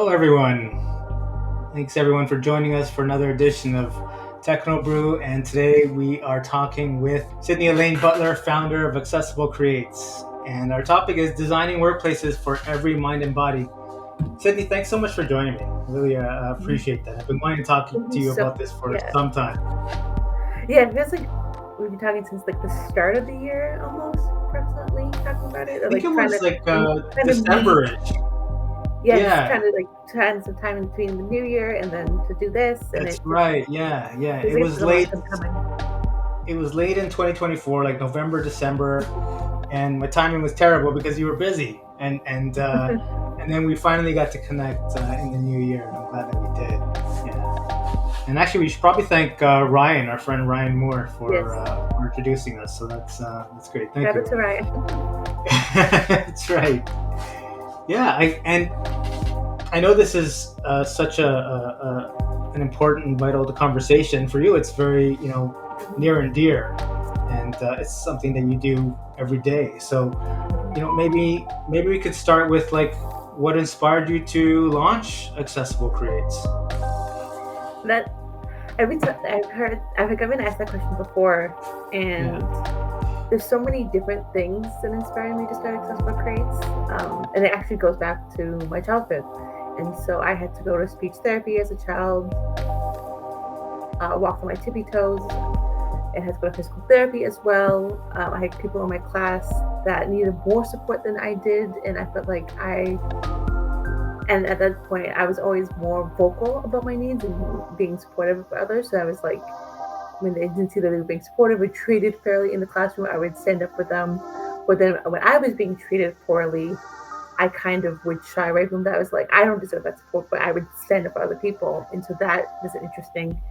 Hello, everyone. Thanks, everyone, for joining us for another edition of Techno Brew. And today we are talking with Sydney Elaine Butler, founder of Accessible Creates. And our topic is designing workplaces for every mind and body. Sydney, thanks so much for joining me. Really appreciate that. I've been wanting to talk to you So about this for yeah, some time. yeah. It feels like we've been talking since like the start of the year, almost approximately talking about it, I or think it like trying was to like kind of meet. December-ish. Yeah, just Yeah, trying to like find some time in between the new year and then to do this, and that's it just right. Yeah. feels It like it's was been a long late. time coming. It was late in 2024, like November, December, and my timing was terrible because you were busy, and then we finally got to connect in the new year, and I'm glad that we did. Yeah, and actually, we should probably thank Ryan, our friend Ryan Moore, Yes, for introducing us. So that's great. Thank shout you, out to Ryan. Ryan. That's right. Yeah, and I know this is such an important and vital conversation for you. It's very near and dear, and it's something that you do every day. So maybe we could start with like what inspired you to launch Accessible Creates. That every time I've been asked that question before, Yeah, and there's so many different things that inspire me to start Accessible Crates, and it actually goes back to my childhood. And so I had to go to speech therapy as a child, walk on my tippy toes, and had to go to physical therapy as well. I had people in my class that needed more support than I did, and I felt like and at that point, I was always more vocal about my needs and being supportive of others. So I was like, when they didn't see that they were being supportive or treated fairly in the classroom, I would stand up for them. But then when I was being treated poorly, I kind of would shy away from that. I was like, I don't deserve that support, but I would stand up for other people. And so that was interesting.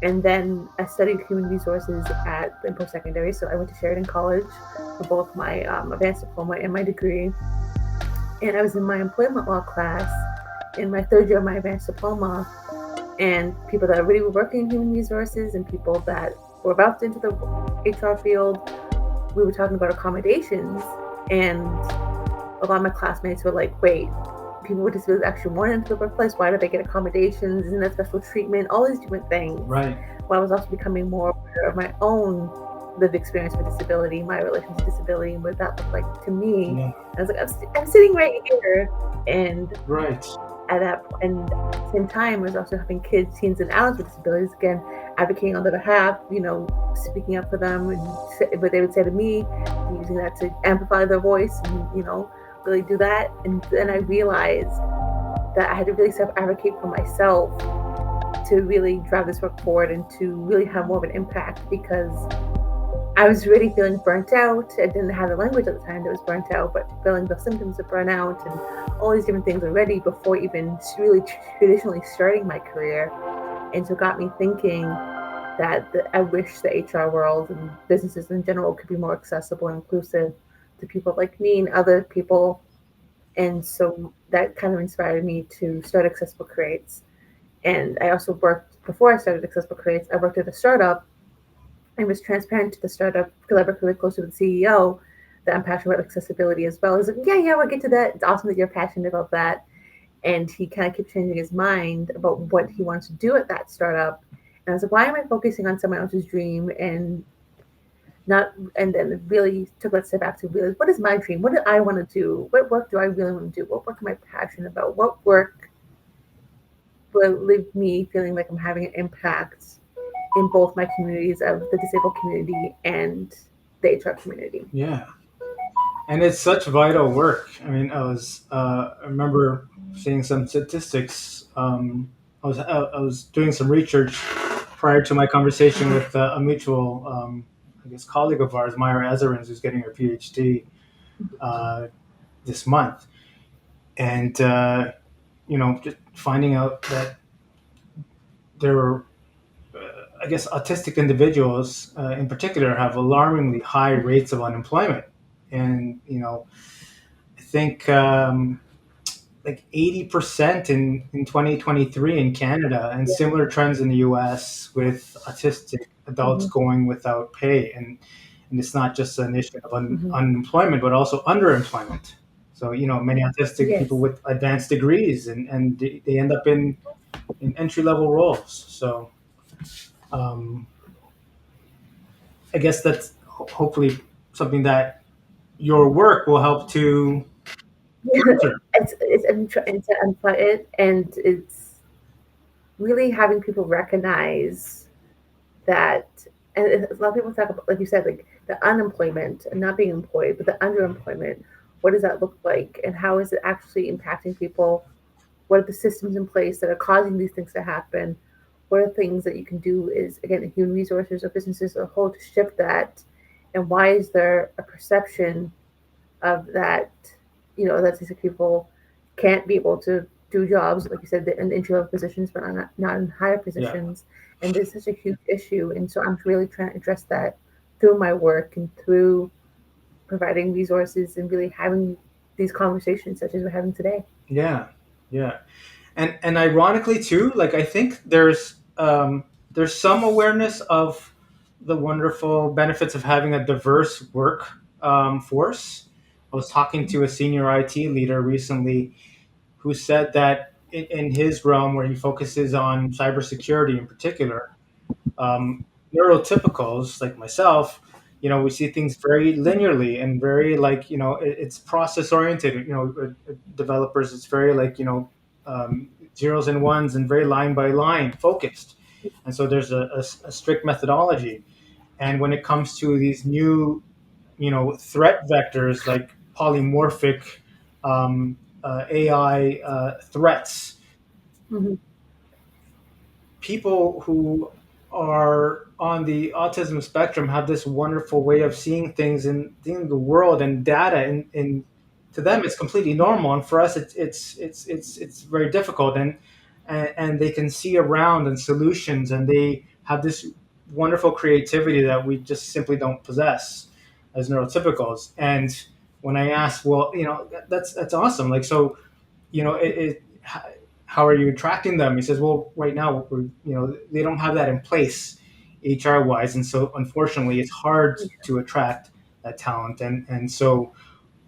And then I studied human resources in post secondary. So I went to Sheridan College for both my advanced diploma and my degree. And I was in my employment law class in my third year of my advanced diploma. And people that already were working in human resources and people that were about to enter the HR field, we were talking about accommodations. And a lot of my classmates were like, wait, people with disabilities actually want into the workplace. Why do they get accommodations? Isn't that special treatment? All these different things. right. While I was also becoming more aware of my own lived experience with disability, my relationship to disability, and what that looked like to me. Yeah, And I was like, I'm sitting right here. And right. and at the same time, I was also helping kids, teens, and adults with disabilities. Again, advocating on their behalf, speaking up for them, and what they would say to me, using that to amplify their voice, and really do that. And then I realized that I had to really self-advocate for myself to really drive this work forward and to really have more of an impact because I was really feeling burnt out. I didn't have the language at the time that was burnt out, but feeling the symptoms of burnout and all these different things already before even really traditionally starting my career. And so it got me thinking that I wish the HR world and businesses in general could be more accessible and inclusive to people like me and other people. And so that kind of inspired me to start Accessible Creates. And I also worked, before I started Accessible Creates, I worked at a startup and was transparent to the startup because I worked really close with the CEO that I'm passionate about accessibility as well. He's like, yeah, we'll get to that. It's awesome that you're passionate about that. And he kind of kept changing his mind about what he wants to do at that startup. And I was like, why am I focusing on someone else's dream and not, and then really took that step back to realize what is my dream? What do I want to do? What work do I really want to do? What work am I passionate about? What work will leave me feeling like I'm having an impact in both my communities of the disabled community and the HR community? Yeah, and it's such vital work. I mean, I remember seeing some statistics. I was doing some research prior to my conversation with a mutual, I guess, colleague of ours, Myra Azarins, who's getting her PhD uh, this month, and just finding out that there are, I guess, autistic individuals in particular have alarmingly high rates of unemployment, and I think like 80% in 2023 in Canada, and Yeah. similar trends in the US with autistic adults Mm-hmm. going without pay. And it's not just an issue of Mm-hmm. unemployment, but also underemployment. So many autistic people Yes. with advanced degrees, and they end up in entry level roles. So um, I guess that's hopefully something that your work will help to answer. I'm trying to unplug it, and it's really having people recognize that. And a lot of people talk about, like you said, like the unemployment and not being employed, but the underemployment. What does that look like, and how is it actually impacting people? What are the systems in place that are causing these things to happen? What are things that you can do is, again, human resources or businesses as a whole to shift that? And why is there a perception of that, that these people can't be able to do jobs, like you said, in entry level positions, but not in higher Yeah, positions. And there's such a huge issue. And so I'm really trying to address that through my work and through providing resources and really having these conversations such as we're having today. yeah, yeah. And ironically too, like I think there's some awareness of the wonderful benefits of having a diverse work force. I was talking to a senior IT leader recently who said that in his realm, where he focuses on cybersecurity in particular, um, neurotypicals like myself, we see things very linearly and very like it's process oriented. Developers, it's very like zeros and ones and very line by line focused, and so there's a strict methodology. And when it comes to these new threat vectors like polymorphic AI threats, Mm-hmm. people who are on the autism spectrum have this wonderful way of seeing things and seeing the world and data, and to them it's completely normal, and for us it's very difficult, and they can see around and solutions, and they have this wonderful creativity that we just simply don't possess as neurotypicals. And when I ask, well, that's awesome, like, so how are you attracting them? He says, well, right now they don't have that in place HR wise, and so unfortunately it's hard to attract that talent, and so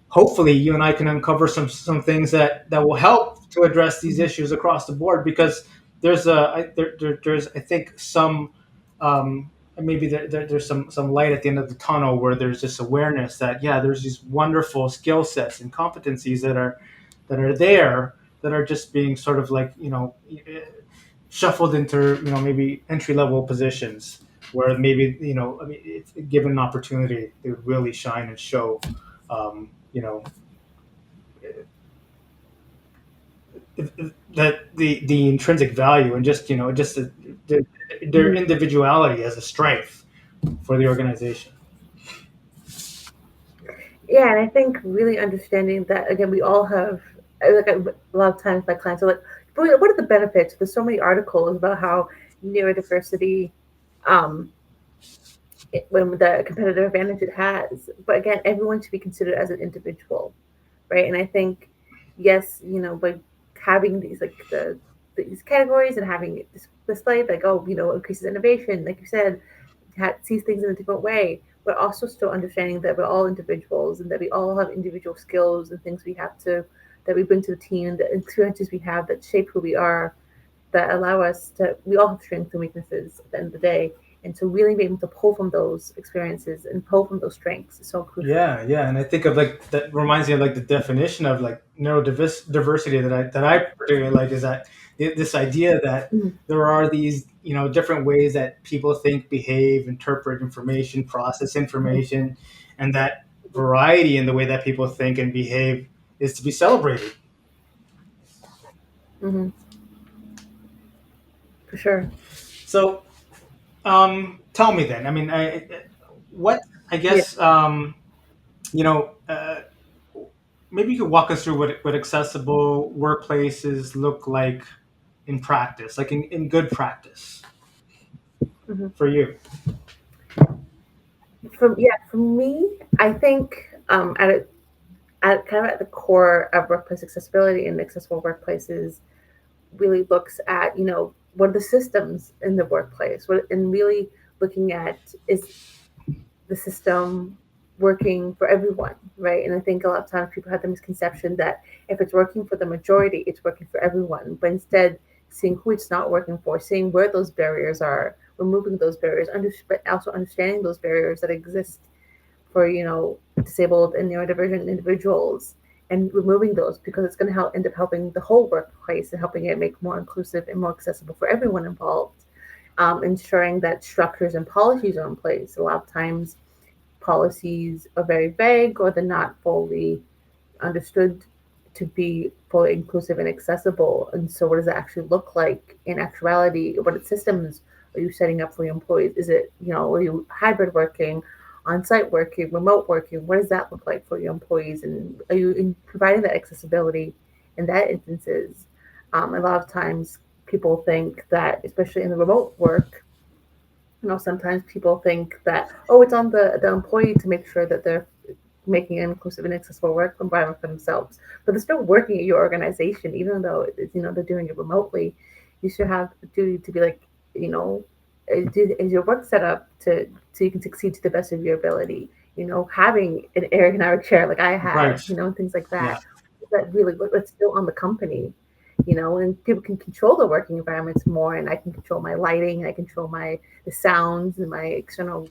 hopefully you and I can uncover some things that will help to address these Mm-hmm. issues across the board, because there's I think some maybe there's some light at the end of the tunnel, where there's this awareness that, yeah, there's these wonderful skill sets and competencies that are there, that are just being sort of like shuffled into maybe entry level positions, where maybe I mean, if given an opportunity, they would really shine and show um, you know that the intrinsic value, and just just their Mm-hmm. individuality as a strength for the organization. Yeah, and I think really understanding that, again, we all have, a lot of times my clients are like, what are the benefits? There's so many articles about how neurodiversity, um, when the competitive advantage it has. But again, everyone should be considered as an individual, right? And I think, yes, by having these like these categories and having it displayed, like, oh, increases innovation, like you said, sees things in a different way, but also still understanding that we're all individuals and that we all have individual skills and things that we bring to the team, the experiences we have that shape who we are, that allow us to, we all have strengths and weaknesses at the end of the day. And so really being able to pull from those experiences and pull from those strengths is so crucial. Yeah, yeah, and I think of like that reminds me of like the definition of like neurodiversity that I particularly like, is that this idea that Mhm. there are these different ways that people think, behave, interpret information, process information, and that variety in the way that people think and behave is to be celebrated. Hmm. For sure. So, tell me then. I mean, what I Yeah. guess you know. Maybe you could walk us through what accessible workplaces look like in practice, like in good practice Hmm. for you. For me, I think at kind of at the core of workplace accessibility and accessible workplaces really looks at, what are the systems in the workplace, and really looking at, is the system working for everyone, right? And I think a lot of times people have the misconception that if it's working for the majority, it's working for everyone. But instead, seeing who it's not working for, seeing where those barriers are, removing those barriers, but also understanding those barriers that exist for disabled and neurodivergent individuals, and removing those, because it's going to help end up helping the whole workplace and helping it make more inclusive and more accessible for everyone involved. Ensuring that structures and policies are in place. A lot of times policies are very vague, or they're not fully understood to be fully inclusive and accessible. And so, what does that actually look like in actuality? What systems are you setting up for your employees? Is it, are you hybrid working, on site working, remote working? What does that look like for your employees? And are you providing that accessibility in that instances? A lot of times people think that, especially in the remote work, sometimes people think that, oh, it's on the employee to make sure that they're making an inclusive and accessible work environment for themselves. But they're still working at your organization, even though they're doing it remotely. You should have the duty to be like, you know, is your work set up to so you can succeed to the best of your ability? Having an ergonomic chair like I Right. have, and things like that. Yeah. That really, it's still on the company. And people can control the working environments more, and I can control my lighting, I control the sounds and my external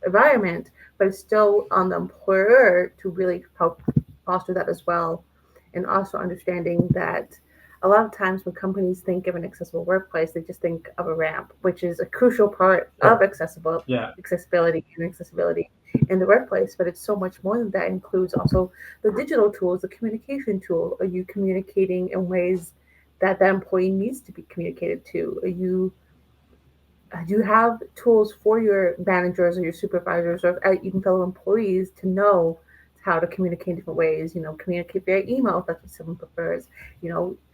environment, but it's still on the employer to really help foster that as well. And also understanding that a lot of times when companies think of an accessible workplace, they just think of a ramp, which is a crucial part of Sure. Yeah. accessibility and accessibility in the workplace. But it's so much more than that. It includes also the digital tools, the communication tool. Are you communicating in ways that the employee needs to be communicated to? Are you do you have tools for your managers or your supervisors or even fellow employees to know how to communicate in different ways? Communicate via email if that's what someone prefers.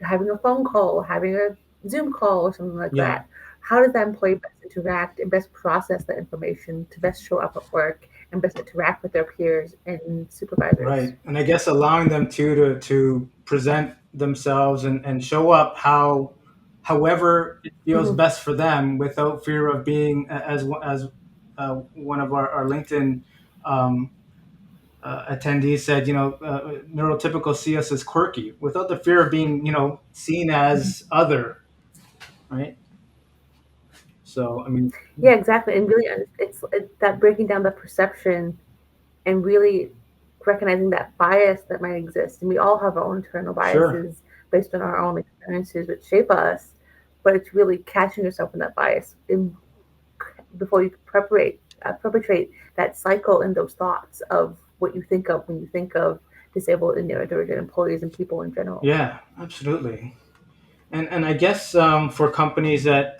Having a phone call, having a Zoom call, or something like Yeah. that. How does that employee best interact and best process that information to best show up at work and best interact with their peers and supervisors? Right. And I guess allowing them to present themselves and show up however it feels Hmm. best for them without fear of being as one of our LinkedIn um, attendees said, neurotypical see us as quirky without the fear of being, seen as other, right? So, I mean, Yeah, exactly. And really, it's that breaking down the perception and really recognizing that bias that might exist. And we all have our own internal sure. biases based on our own experiences which shape us. But it's really catching yourself in that bias before you perpetrate that cycle and those thoughts of what you think of when you think of disabled and neurodivergent employees and people in general. Yeah, absolutely. And I guess for companies that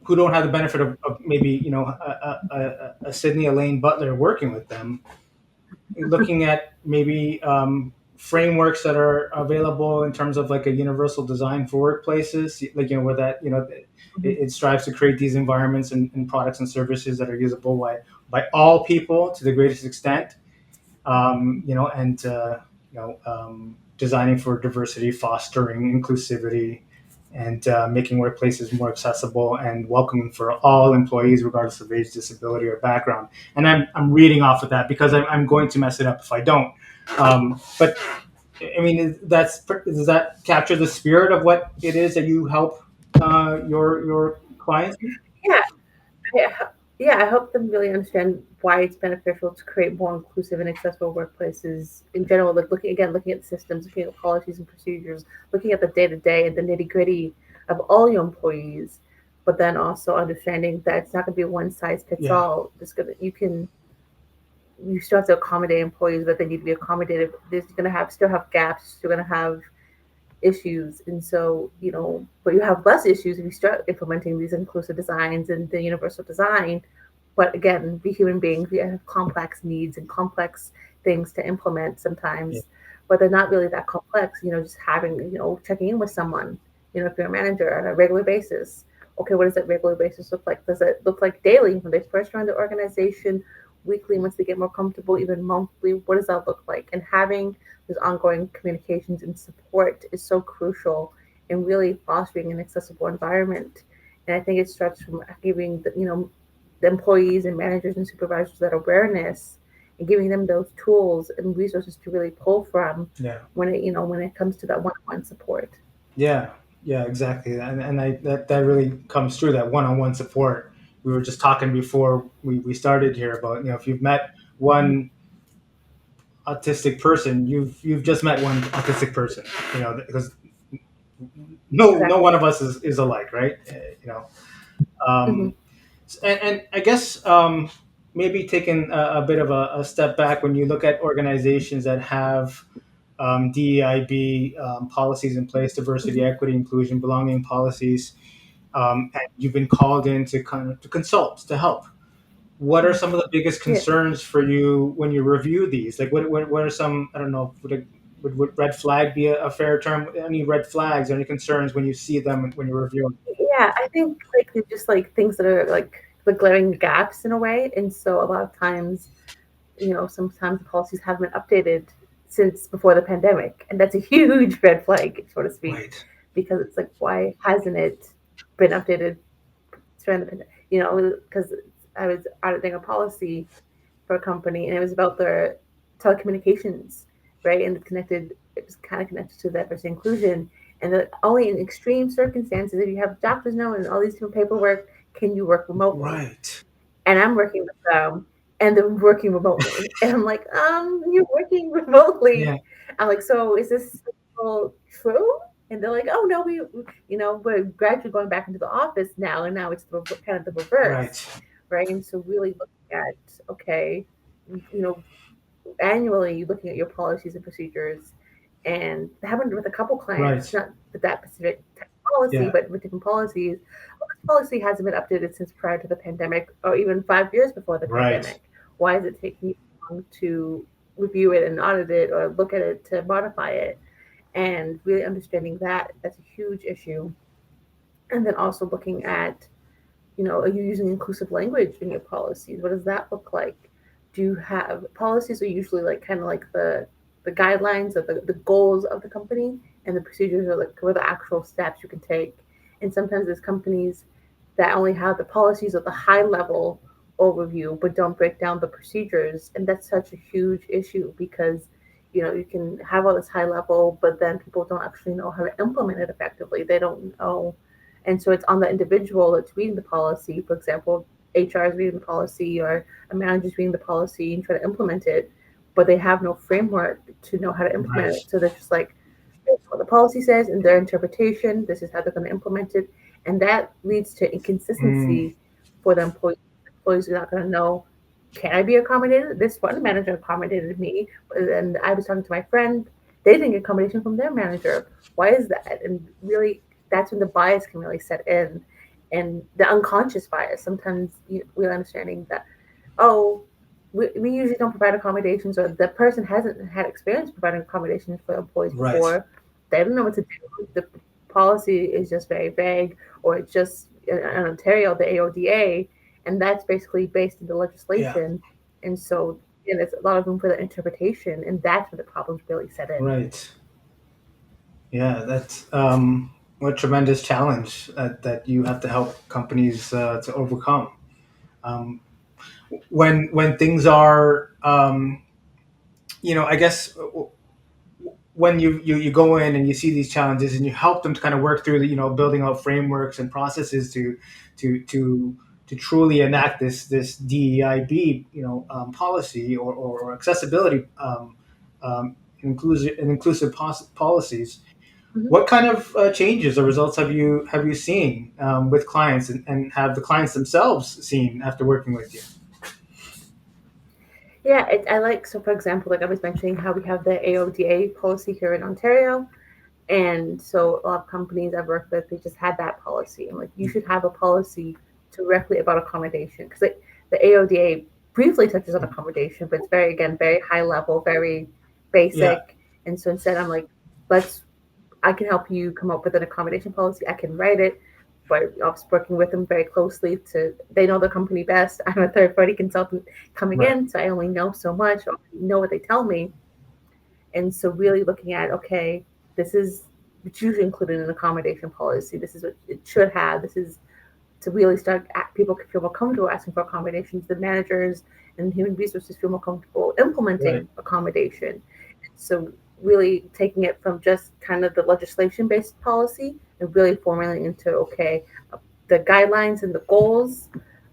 who don't have the benefit of maybe a Sydney Elaine Butler working with them, looking at maybe frameworks that are available in terms of like a universal design for workplaces, like where that it strives to create these environments and products and services that are usable by all people to the greatest extent, and designing for diversity, fostering inclusivity, and making workplaces more accessible and welcoming for all employees, regardless of age, disability, or background. And I'm reading off of that because I'm going to mess it up if I don't. But I mean, does that capture the spirit of what it is that you help your clients with? Yeah, yeah, I hope them really understand why it's beneficial to create more inclusive and accessible workplaces in general. Like looking at the systems, looking at policies and procedures, looking at the day to day and the nitty gritty of all your employees, but then also understanding that it's not going to be a one size fits Yeah, all. Just gonna you still have to accommodate employees, but they need to be accommodated. There's going to have still have gaps. Still going to have issues. And so, but you have less issues if you start implementing these inclusive designs and the universal design. But again, we human beings, we have complex needs and complex things to implement yeah, sometimes, but they're not really that complex. Just having, checking in with someone, if you're a manager on a regular basis. Okay, what does that regular basis look like? Does it look like daily when they first join the organization, weekly once they get more comfortable, even monthly? What does that look like? And having those ongoing communications and support is so crucial in really fostering an accessible environment. And I think it starts from giving, the employees and managers and supervisors that awareness and giving them those tools and resources to really pull from Yeah. when it when it comes to that one-on-one support. Yeah. Yeah. Exactly. And that really comes through that one-on-one support. We were just talking before we started here about, if you've met Mhm. one autistic person, you've just met one autistic person. Because no one Exactly. of us is alike, right? You know. Hmm. Um, and I guess, maybe taking a bit of a step back, when you look at organizations that have, DEIB, policies in place, diversity, Hmm. equity, inclusion, belonging policies, and you've been called in to kind of to consult, to help. What are Hmm. some of the biggest Yeah. concerns for you when you review these? Like, what are some, I don't know, would red flag be a fair term? Any red flags or any concerns when you see them when you're reviewing? Yeah, I think like they're just like things that are like the glaring gaps in a way. And so a lot of times, sometimes the policies haven't been updated since before the pandemic. And that's a huge red flag, so to speak, Right. because it's like, why hasn't it been updated during the pandemic? Because I was auditing a policy for a company, and it was about their telecommunications, right? And it was kind of connected to diversity inclusion. And that only in extreme circumstances, if you have doctor's note and all these different paperwork, can you work remotely? Right. And I'm working with them, and they're working remotely. And I'm like, you're working remotely. Yeah. I'm like, so is this all true? And they're like, oh no, we're gradually going back into the office now, and now it's kind of the reverse, Right. right? And so really looking at, okay, you know, annually looking at your policies and procedures, and that happened with a couple clients, Right. not with that specific type of policy, Yeah. but with different policies. Well, this policy hasn't been updated since prior to the pandemic, or even 5 years before the Right. pandemic. Why is it taking you so long to review it and audit it or look at it to modify it? And really understanding that that's a huge issue. And then also looking at, are you using inclusive language in your policies? What does that look like? Do you have policies are usually like kind of like the guidelines of the goals of the company, and the procedures are like what are the actual steps you can take. And sometimes there's companies that only have the policies at the high level overview but don't break down the procedures, and that's such a huge issue because you can have all this high level, but then people don't actually know how to implement it effectively. They don't know. And so it's on the individual that's reading the policy. For example, HR is reading the policy or a manager is reading the policy and trying to implement it, but they have no framework to know how to implement Right. it. So they're just like, this is what the policy says and their interpretation, this is how they're going to implement it. And that leads to Mm. inconsistency for the employees. The employees are not going to know, can I be accommodated? This one manager accommodated me. And I was talking to my friend, they didn't get accommodation from their manager. Why is that? And really, that's when the bias can really set in, and the unconscious bias. Sometimes we're understanding that, oh, we usually don't provide accommodations, or the person hasn't had experience providing accommodations for employees Right. before. They don't know what to do. The policy is just very vague, or it's just in Ontario, the AODA, and that's basically based in the Yeah. legislation. And so, there's a lot of room for the interpretation, and that's where the problems really set in. Right. Yeah. That's, what tremendous challenge that you have to help companies, to overcome. Um, when things are, I guess, when you go in and you see these challenges and you help them to kind of work through the, building out frameworks and processes to to to truly enact this DEIB, policy, or accessibility, inclusive policies. Mhm. What kind of, changes or results have you seen, with clients, and have the clients themselves seen after working with you? Yeah, I like, so for example, like I was mentioning how we have the AODA policy here in Ontario. And so a lot of companies I've worked with, they just had that policy. I'm like, you should have a policy directly about accommodation, because the AODA briefly touches on accommodation, but it's very, again, very high level, very Yeah. basic. And so instead, I'm like, let's, I can help you come up with an accommodation policy. I can write it, but I was working with them very closely to, they know the company best. I'm a third party consultant coming Right. in, so I only know so much, I only know what they tell me. And so really looking at, okay, this is it's usually included in an accommodation policy. This is what it should have. This is to really start people can feel more comfortable asking for accommodations. The managers and human resources feel more comfortable Right. implementing accommodation. So really taking it from just kind of the legislation based policy and really formulating into okay, the guidelines and the goals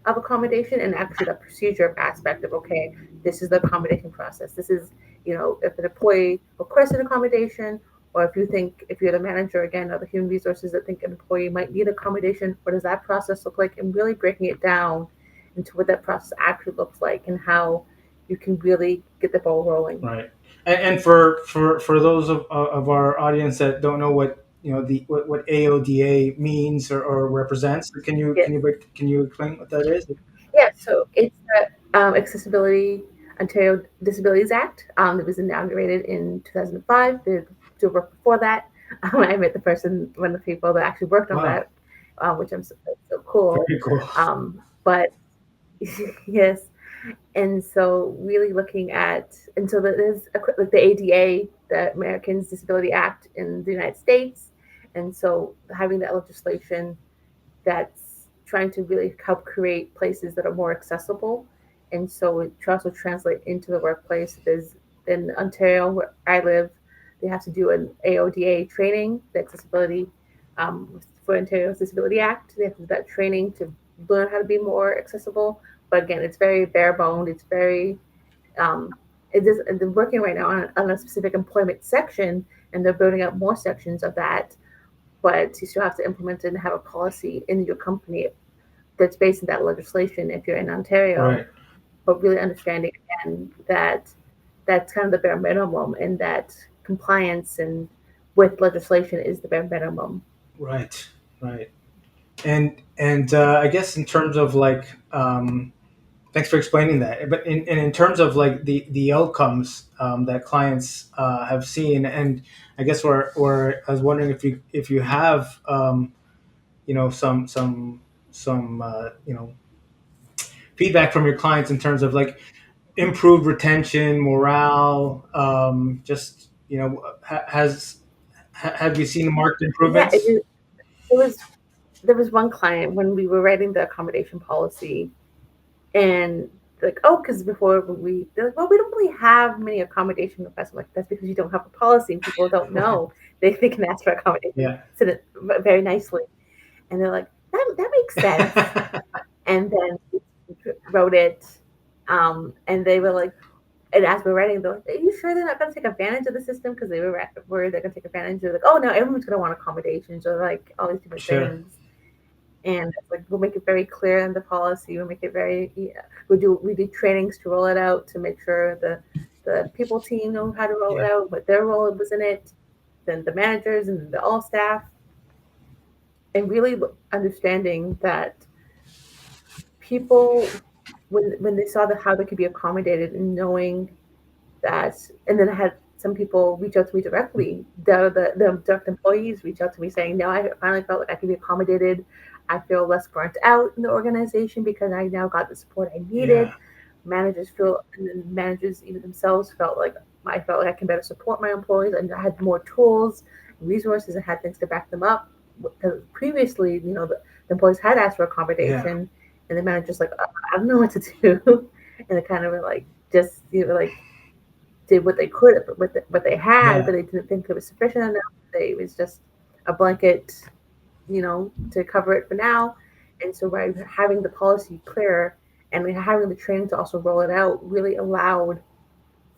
of accommodation and actually the procedure aspect of okay, this is the accommodation process. This is, if an employee requests an accommodation, or if you think, if you're the manager again or the human resources that think an employee might need accommodation, what does that process look like? And really breaking it down into what that process actually looks like and how you can really get the ball rolling. Right. And for those of our audience that don't know what the what AODA means or represents, Yes. can you explain what that is? Yeah, so it's the Accessibility Ontario Disabilities Act. It was inaugurated in 2005. The work before that, I met the person, one of the people that actually worked on Wow, that, which I'm so cool. very cool. But yes, and so really looking at, and so there's like the ADA, the Americans Disability Act in the United States, and so having that legislation that's trying to really help create places that are more accessible. And so it also translate into the workplace. There's in Ontario, where I live, they have to do an AODA training, the accessibility for Ontario's Disability Act. They have to do that training to learn how to be more accessible. But again, it's very bare boned. It's very um, it is, they're working right now on a specific employment section, and they're building up more sections of that, but you still have to implement it and have a policy in your company that's based on that legislation if you're in Ontario, Right, but really understanding again that that's kind of the bare minimum and that compliance and with legislation is the bare minimum. right, right. And I guess in terms of like, thanks for explaining that. But in terms of like the outcomes that clients have seen, and I guess where I was wondering if you have some feedback from your clients in terms of like improved retention, morale, just have you seen marked Yeah, improvements? it was there was one client when we were writing the accommodation policy, and like, oh, because before they're like, well, we don't really have many accommodation requests. I'm like, that's because you don't have a policy and people don't know. They can ask for accommodation, Yeah. said it very nicely. And they're like, that makes sense. And then we wrote it, and they were like, and as we're writing, they're like, are you sure they're not going to take advantage of the system? Because they were worried they're going to take advantage. They're like, oh no, everyone's going to want accommodations or like all these different Sure. things. And it's like we'll make it very clear in the policy. We'll make it very, yeah. We do trainings to roll it out to make sure the people team know how to roll it Yeah. out, what their role was in it, then the managers and the all staff, and really understanding that people, when they saw how they could be accommodated and knowing that, and then I had some people reach out to me directly. The direct employees reach out to me saying, "No, I finally felt like I could be accommodated. I feel less burnt out in the organization because I now got the support I needed." Yeah. Managers feel, and then managers even themselves felt like I felt like I can better support my employees, and I had more tools, resources, and had things to back them up. Because previously, the employees had asked for Yeah. accommodation, and the managers like, I don't know what to do, and they kind of were like, just like did what they could with what they had, but Yeah. they didn't think it was sufficient enough. It was just a blanket, to cover it for now. And so by having the policy clear and having the training to also roll it out really allowed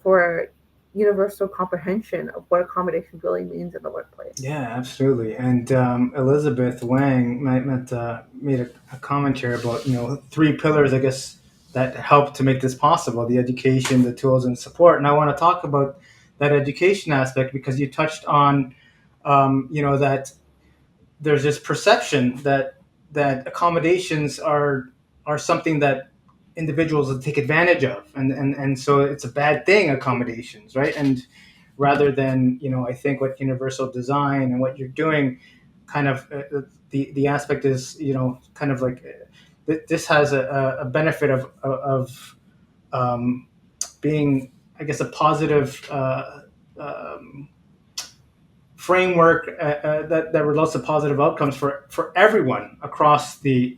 for universal comprehension of what accommodation really means in the workplace. Yeah, absolutely. And Elizabeth Wang made a comment here about three pillars, I guess, that help to make this possible: the education, the tools, and support. And I want to talk about that education aspect because you touched on that there's this perception that accommodations are something that individuals will take advantage of, and so it's a bad thing, accommodations, right? And rather than I think what universal design and what you're doing kind of the aspect is kind of like this has a benefit of being, I guess, a positive framework that results in positive outcomes for everyone across the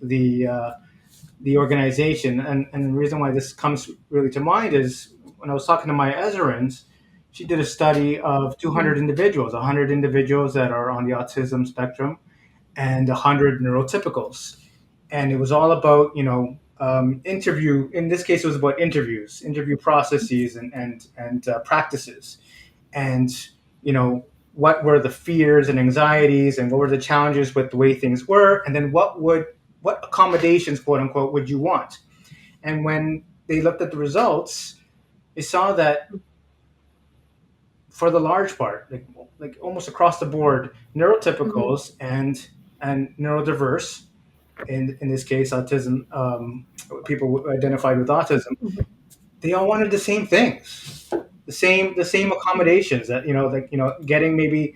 organization. And the reason why this comes really to mind is when I was talking to my Ezrans, she did a study of 200 Mhm. individuals, 100 individuals that are on the autism spectrum and 100 neurotypicals. And it was all about, interview. In this case, it was about interviews, interview processes, and practices, and what were the fears and anxieties, and what were the challenges with the way things were, and then what accommodations, quote unquote, would you want. And when they looked at the results, they saw that for the large part, like almost across the board, Mhm. neurotypicals and neurodiverse, in this case autism, people identified with autism, Mhm. they all wanted the same things, the same Mhm. accommodations, that getting maybe,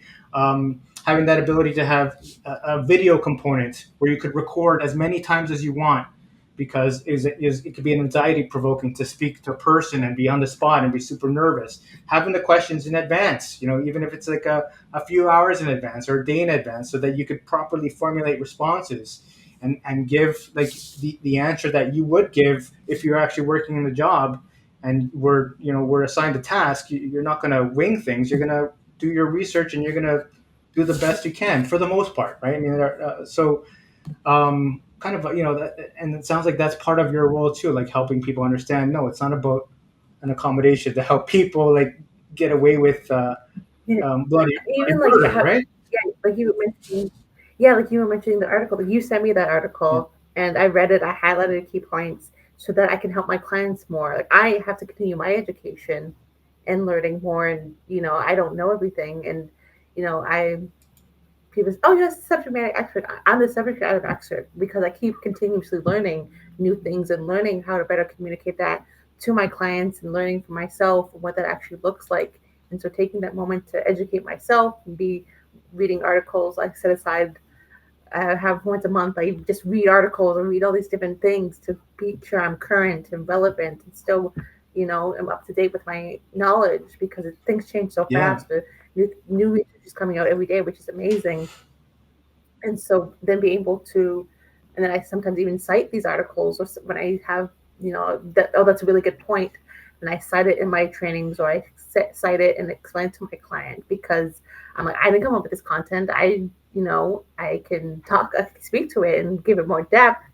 having that ability to have a video component where you could record as many times as you want, because it could be anxiety provoking to speak to a person and be on the spot and be super nervous. Having the questions in advance, even if it's like a few hours in advance or a day in advance, so that you could properly formulate responses and give like the answer that you would give if you're actually working in the job, and we're assigned a task. You're not going to wing things. You're going to do your research, and you're going to do the best you can for the most part, right? I mean, so kind of, and it sounds like that's part of your role too, like helping people understand. No, it's not about an accommodation to help people like get away with Yeah. bloody Even like murder, how, right? yeah, like you were mentioning, yeah, like you were mentioning the article. Like you sent me that Yeah, article, and I read it. I highlighted key points so that I can help my clients more. Like I have to continue my education and learning more, and I don't know everything, and I people say, "Oh, you're a subject matter expert." I'm the subject matter expert because I keep continuously learning new things and learning how to better communicate that to my clients and learning for myself what that actually looks like. And so, taking that moment to educate myself and be reading articles, I set aside. I have once a month. I just read articles and read all these different things to be sure I'm current and relevant and still, am up to date with my knowledge because things change so yeah, fast. New research is coming out every day, which is amazing. And so then be able to, and then I sometimes even cite these articles, or when I have, that, oh, that's a really good point, and I cite it in my trainings, or I cite it and explain it to my client because I'm like, I didn't come up with this content. I can talk, I can speak to it and give it more depth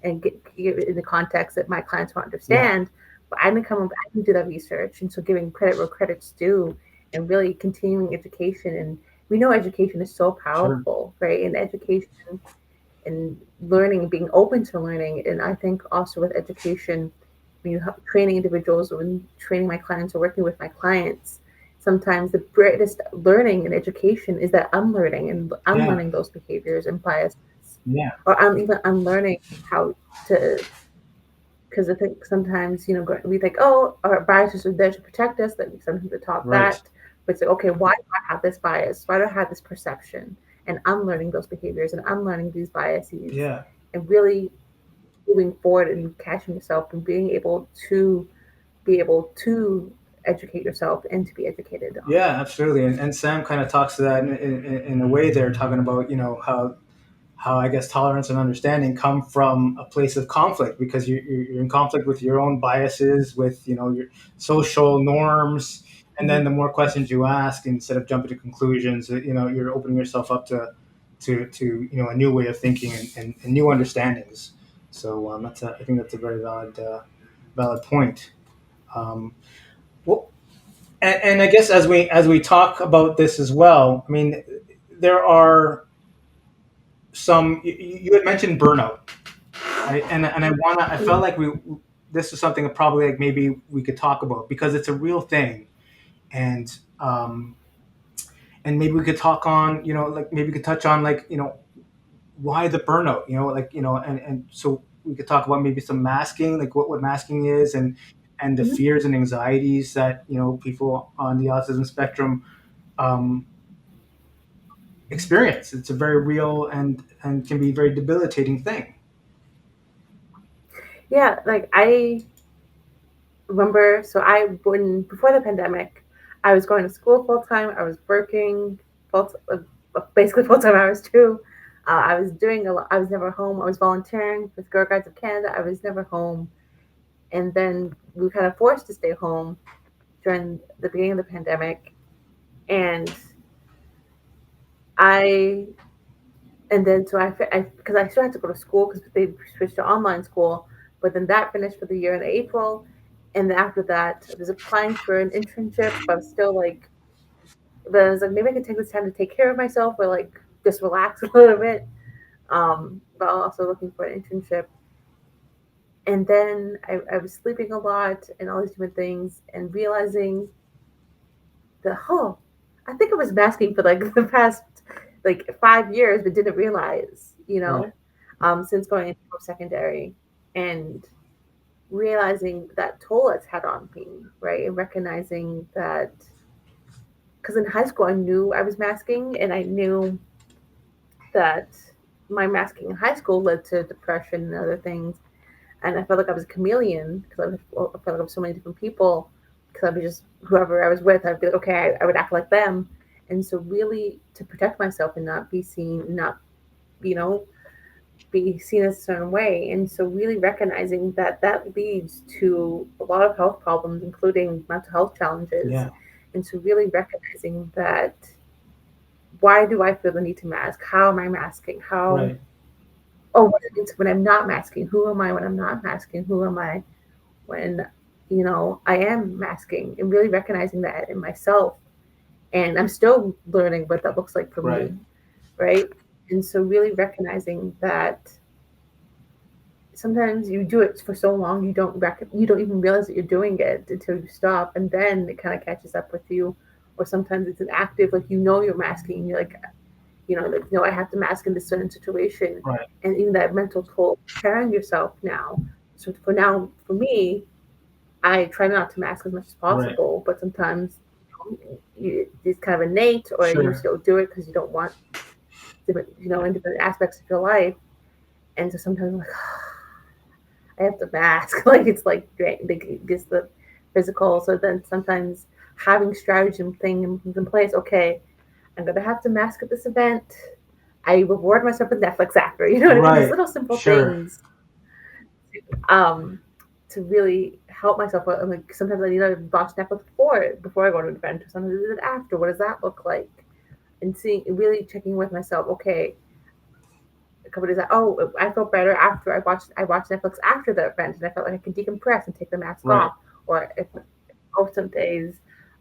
and give it in the context that my clients will yeah, understand. But I didn't come up, I didn't do that research, and so giving credit where credit's due, and really continuing education. And we know education is so sure, powerful, right? And education and learning, being open to learning. And I think also with education, when you have training individuals, or when training my clients or working with my clients, sometimes the greatest learning and education is that unlearning and yeah, unlearning those behaviors and biases, yeah, or even unlearning how to, because I think sometimes, we think, oh, our biases are there to protect us, that we sometimes we taught right, that, but it's like, okay, why do I have this bias? Why do I have this perception? And unlearning those behaviors and unlearning these biases, yeah. and really moving forward and catching yourself and being able to educate yourself and to be educated on. Yeah, absolutely. And Sam kind of talks to that in a way. They're talking about, how I guess tolerance and understanding come from a place of conflict, because you're in conflict with your own biases, with your social norms, and then Mhm. the more questions you ask, instead of jumping to conclusions, you're opening yourself up to a new way of thinking, and new understandings. So I think that's a very valid point. Um, well, and I guess as we talk about this as well, I mean, there are some. You had mentioned burnout, right? And I felt Mhm. like this is something that probably like maybe we could talk about, because it's a real thing, and and maybe we could talk on, like maybe we could touch on, like, why the burnout, like, and so we could talk about maybe some masking, like what masking is, and the Mhm. fears and anxieties that people on the autism spectrum um, experience. It's a very real and can be very debilitating thing. Yeah, like I remember, so I when before the pandemic, I was going to school full time. I was working. basically full time hours too. I was doing a lot. I was never home. I was volunteering with Girl Guides of Canada. I was never home, and then we were kind of forced to stay home during the beginning of the pandemic. And I and then so I because I still had to go to school because they switched to online school, but then that finished for the year in April, and then after that I was applying for an internship, but I was still like, but I was like, maybe I can take this time to take care of myself or like just relax a little bit. But also looking for an internship, and then I was sleeping a lot and all these different things, and realizing that, oh, I think I was masking for like the past like 5 years, but didn't realize, Right. since going into post secondary, and realizing that toll it's had on me, right? And recognizing that, because in high school I knew I was masking, and I knew that my masking in high school led to depression and other things. And I felt like I was a chameleon because I felt like I was so many different people. Because I would just, whoever I was with, I'd be like, okay, I would act like them. And so, really, to protect myself and not be seen, not, you know, be seen a certain way. And so, really recognizing that that leads to a lot of health problems, including mental health challenges. Yeah. And so, really recognizing that, why do I feel the need to mask? How am I masking? How, Right. oh, what it means when I'm not masking? Who am I when I'm not masking? Who am I when, I am masking, and really recognizing that in myself. And I'm still learning what that looks like for Right. me, right? And so, really recognizing that sometimes you do it for so long you don't even realize that you're doing it until you stop, and then it kind of catches up with you. Or sometimes it's an active, like, you're masking, you're like, like, no, I have to mask in this certain situation. Right. And even that mental toll, preparing yourself now. So for me, I try not to mask as much as Right. possible, but sometimes it's kind of innate, or you Sure. still do it because you don't want different, in different aspects of your life. And so sometimes I'm like, I have to mask, like it's like just the physical. So then sometimes having strategy and things in place. Okay, I'm gonna have to mask at this event. I reward myself with Netflix after. You know what I mean? These Right. little simple Sure. things, um, to really help myself. Like, sometimes I need to watch Netflix before I go to an event, or sometimes I do it after. What does that look like? And seeing, really checking with myself. Okay, a couple of days. Oh, I felt better after I watched Netflix after the event, and I felt like I could decompress and take the mask Right. off. Or if some days,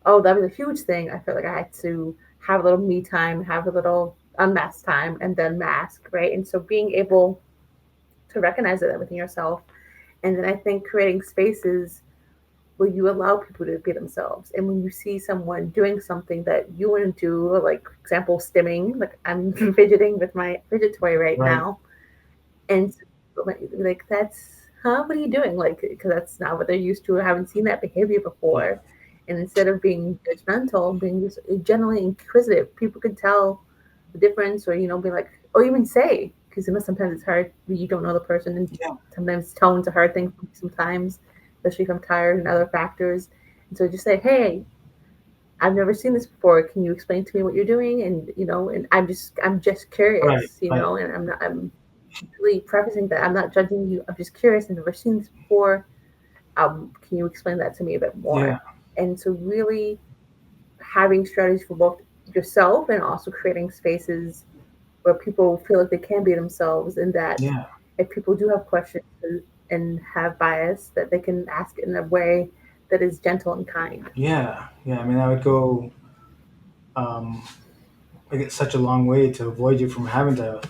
oh, that was a huge thing. I felt like I had to have a little me time, have a little unmask time, and then mask, right? And so being able to recognize it within yourself. And then I think creating spaces where you allow people to be themselves. And when you see someone doing something that you want to do, like, for example, stimming, like I'm fidgeting with my fidget toy right Right. now, and like, that's, huh? What are you doing? Like, because that's not what they're used to. I haven't seen that behavior Yeah. before. And instead of being judgmental, being just generally inquisitive, people could tell the difference, or be like, or even say, because sometimes it's hard. You don't know the person, and Yeah. sometimes tone's a hard thing for me sometimes, especially if I'm tired and other factors. And so just say, hey, I've never seen this before. Can you explain to me what you're doing? And and I'm just Right. curious, Right. and I'm really prefacing that I'm not judging you. I'm just curious. I've never seen this before. Can you explain that to me a bit Yeah. more? And so, really having strategies for both yourself, and also creating spaces where people feel like they can be themselves, and that Yeah. if people do have questions and have bias, that they can ask it in a way that is gentle and kind. Yeah. Yeah. I mean, I would go um, like it's such a long way to avoid you from having to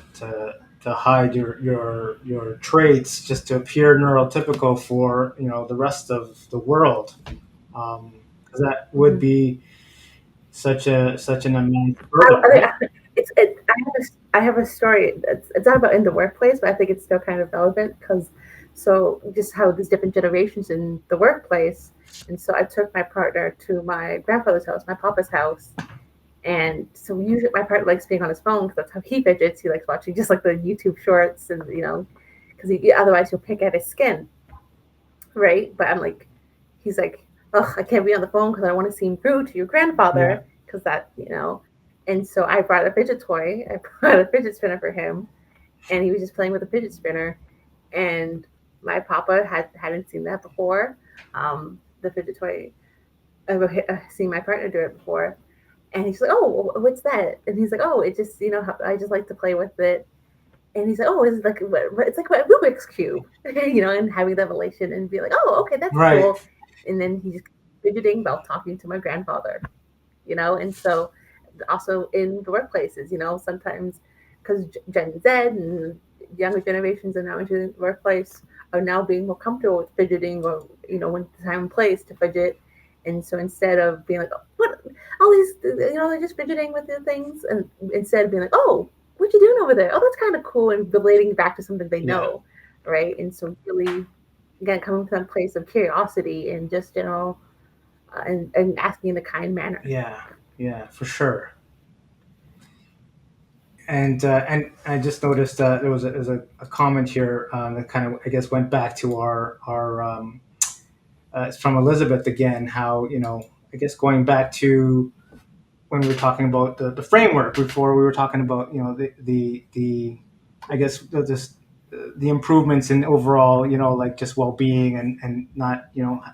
hide your traits just to appear neurotypical for the rest of the world. 'Cause that would Mm-hmm. be such an immense I, burden, right? I have a story. It's not about in the workplace, but I think it's still kind of relevant, because so just how there's different generations in the workplace. And so I took my partner to my grandfather's house, my papa's house. And so usually my partner likes being on his phone because that's how he fidgets. He likes watching just like the YouTube shorts, and because otherwise he'll pick at his skin, right? But I'm like, he's like, oh, I can't be on the phone because I don't want to seem rude to your Yeah. grandfather, because that, And so I brought a fidget toy. I brought a fidget spinner for him, and he was just playing with a fidget spinner. And my papa hadn't seen that before. The fidget toy. I've seen my partner do it before, and he's like, "Oh, what's that?" And he's like, "Oh, it just I just like to play with it." And he's like, "Oh, it's like it's like a Rubik's cube," and having that relation and be like, "Oh, okay, that's Right. cool." And then he's fidgeting while talking to my grandfather. And so also in the workplaces, sometimes because Gen Z and younger generations are now into the workplace are now being more comfortable with fidgeting or when the time and place to fidget. And so instead of being like, what, all these, they're just fidgeting with the things, and instead of being like, oh, what you doing over there? Oh, that's kind of cool, and relating back to something they Yeah. know, right? And so really, again, coming from a place of curiosity and just general, and asking in a kind manner. Yeah. Yeah. For sure. And I just noticed there was a comment here that kind of I guess went back to our it's from Elizabeth again. How I guess going back to when we were talking about the framework before, we were talking about the I guess the improvements in overall like just well-being and not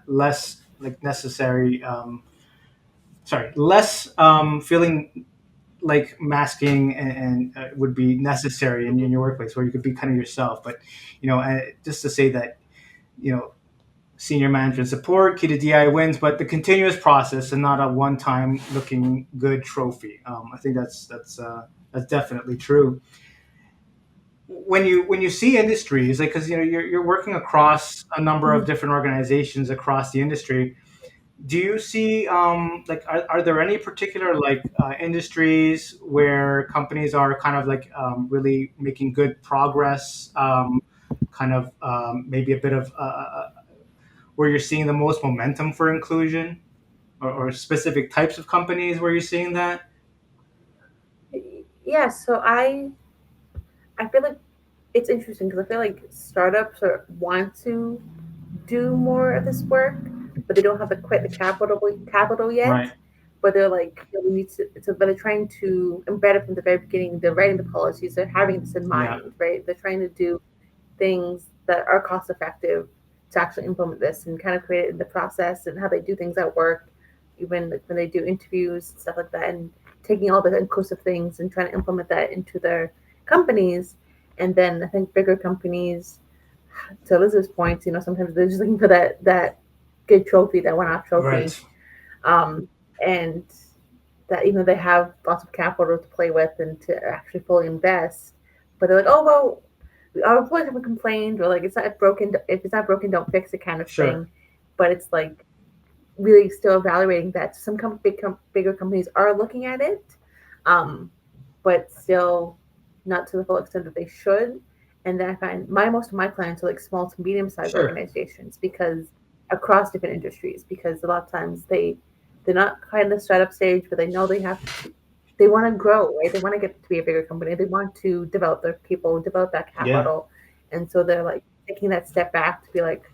less like necessary sorry less feeling like masking and would be necessary in your workplace where you could be kind of yourself. But just to say that you know senior management support, key to DI wins, but the continuous process and not a one-time looking good trophy. I think that's definitely true. When you see industries like because you're working across a number of Mhm. different organizations across the industry, do you see like are there any particular like industries where companies are kind of like really making good progress, kind of maybe a bit of where you're seeing the most momentum for inclusion, or specific types of companies where you're seeing that? Yeah, so I feel like it's interesting because I feel like startups want to do more of this work, but they don't have quite the capital yet. Right. But they're like, we need to. So, but they're trying to embed it from the very beginning. They're writing the policies. They're having this in Yeah. mind, right? They're trying to do things that are cost effective to actually implement this and kind of create it in the process and how they do things at work, even like when they do interviews and stuff like that, and taking all the inclusive things and trying to implement that into their companies. And then I think bigger companies, to Elizabeth's point, sometimes they're just looking for that good trophy, that one-off trophy, Right. um, and that they have lots of capital to play with and to actually fully invest. But they're like, oh well, our employees haven't complained, or like it's not broken. If it's not broken, don't fix it, kind of Sure. thing. But it's like really still evaluating that. Some bigger companies are looking at it, um, but still not to the full extent that they should. And then I find most of my clients are like small to medium sized Sure. organizations, because across different industries, because a lot of times they're not quite in the startup stage, but they know they want to grow, right? They want to get to be a bigger company. They want to develop their people, develop that Yeah. capital. And so they're like taking that step back to be like,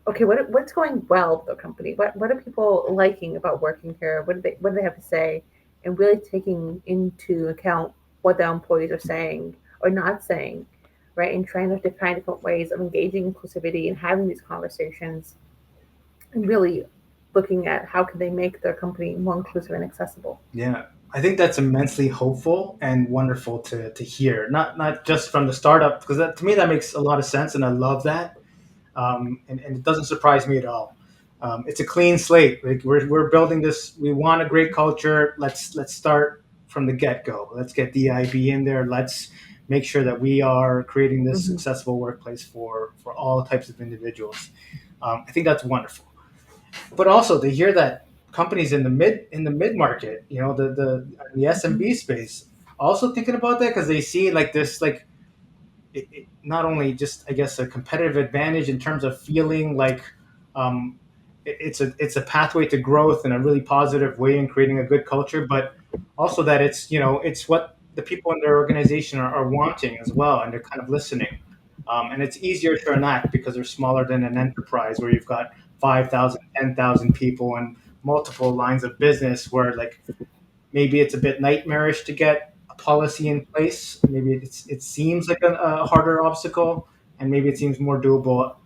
okay, what's going well with the company? What are people liking about working here? What do they have to say? And really taking into account what their employees are saying or not saying, right? And trying to find different ways of engaging inclusivity and having these conversations, and really looking at how can they make their company more inclusive and accessible. Yeah, I think that's immensely hopeful and wonderful to hear. Not just from the startup, because to me that makes a lot of sense, and I love that. And it doesn't surprise me at all. It's a clean slate. Like we're building this. We want a great culture. Let's start from the get go. Let's get DIB in there. Let's make sure that we are creating this Hmm. accessible workplace for all types of individuals. I think that's wonderful. But also to hear that companies in the mid market, the SMB space, also thinking about that because they see like this like not only just I guess a competitive advantage in terms of feeling like it's a pathway to growth in a really positive way and creating a good culture, but also that it's what the people in their organization are wanting as well, and they're kind of listening. And it's easier to enact because they're smaller than an enterprise where you've got 5,000, 10,000 people and multiple lines of business where like maybe it's a bit nightmarish to get a policy in place. Maybe it seems like a harder obstacle, and maybe it seems more doable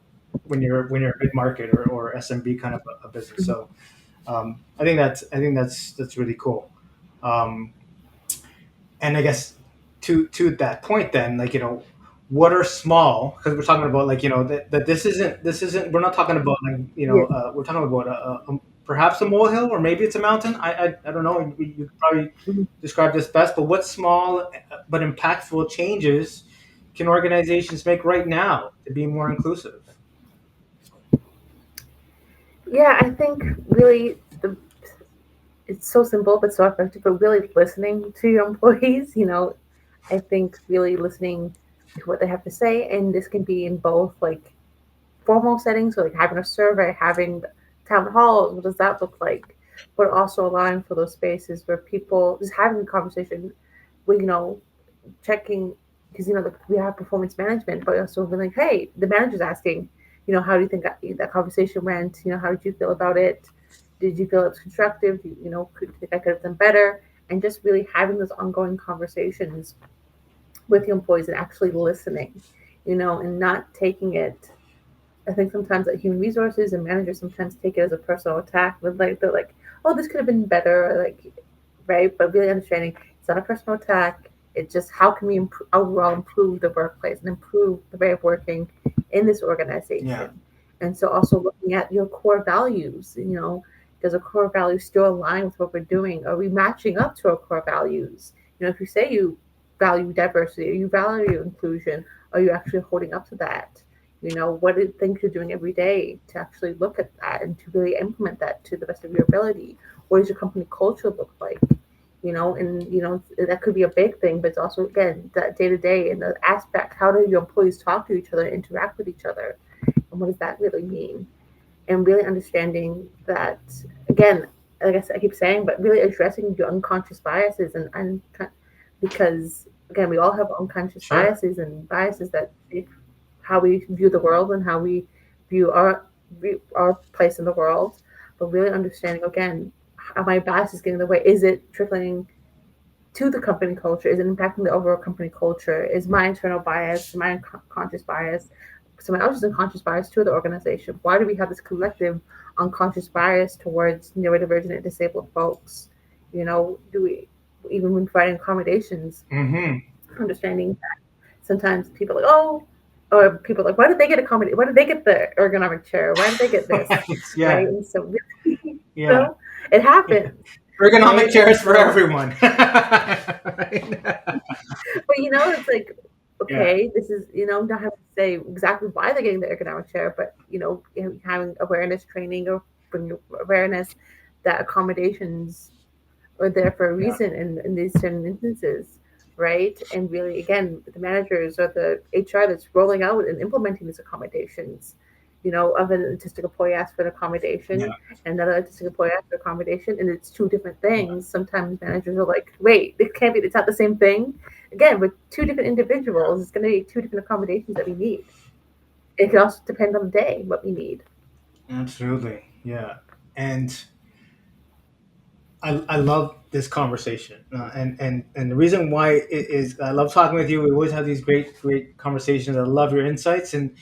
when you're a mid market or SMB kind of a business. Mhm. So I think that's really cool. Um, and I guess to that point, then, like, what are small, because we're talking about, like, that this isn't we're not talking about, like, Yeah. we're talking about perhaps a molehill, or maybe it's a mountain. I don't know. You could probably Mhm. describe this best, but what small but impactful changes can organizations make right now to be more inclusive? Yeah, I think really it's so simple but so effective. But really listening to your employees, I think really listening to what they have to say, and this can be in both like formal settings, so like having a survey, having town halls. What does that look like? But also allowing for those spaces where people just having a conversation with checking, because we have performance management, but also being like, hey, the manager's asking, how do you think that conversation went? How did you feel about it? Did you feel it was constructive? Could you think I could have done better? And just really having those ongoing conversations with the employees and actually listening, and not taking it. I think sometimes that human resources and managers sometimes take it as a personal attack. But like they're like, oh, this could have been better, or like, right? But really understanding it's not a personal attack. It's just how can we overall improve the workplace and improve the way of working in this Yeah, organization. And so also looking at your core values. Does a core value still align with what we're doing? Are we matching up to our core values? If you say you value diversity or you value inclusion, are you actually holding up to that? What are things you're doing every day to actually look at that and to really implement that to the best of your ability? What does your company culture look like? And that could be a big thing, but it's also again that day to day and the aspect. How do your employees talk to each other, interact with each other, and what does that really mean? And really understanding that again, I guess I keep saying, but really addressing your unconscious biases and because again, we all have unconscious sure. biases that shape how we view the world and how we view our place in the world. But really understanding again how my bias is getting in the way. Is it trickling to the company culture? Is it impacting the overall company culture? Is my internal bias, my unconscious bias, someone else's unconscious bias to the organization? Why do we have this collective unconscious bias towards neurodivergent and disabled folks? Do we even when providing accommodations, Hmm. understanding that sometimes people are like, oh, or people are like, why did they get accommodate? Why did they get the ergonomic chair? Why did they get this? Right? Yeah, And so, really, yeah. it happens, Ergonomic right? And chairs for so everyone. Right? but it's like, Yeah, okay, this is, not having to say exactly why they're getting the ergonomic chair, but having awareness training or bringing awareness that accommodations are there for a yeah, reason in these certain instances, right? And really, again, the managers or the HR that's rolling out and implementing these accommodations. Of an autistic employee asks for an accommodation, yeah, and another autistic employee asks for accommodation, and it's two different yeah. things. Sometimes managers are like, "Wait, it can't be. It's not the same thing." Again, with two different individuals, it's going to be two different accommodations that we need. It can also depend on the day what we need. Absolutely. Yeah. And I love this conversation, and the reason why it is I love talking with you. We always have these great conversations. I love your insights, and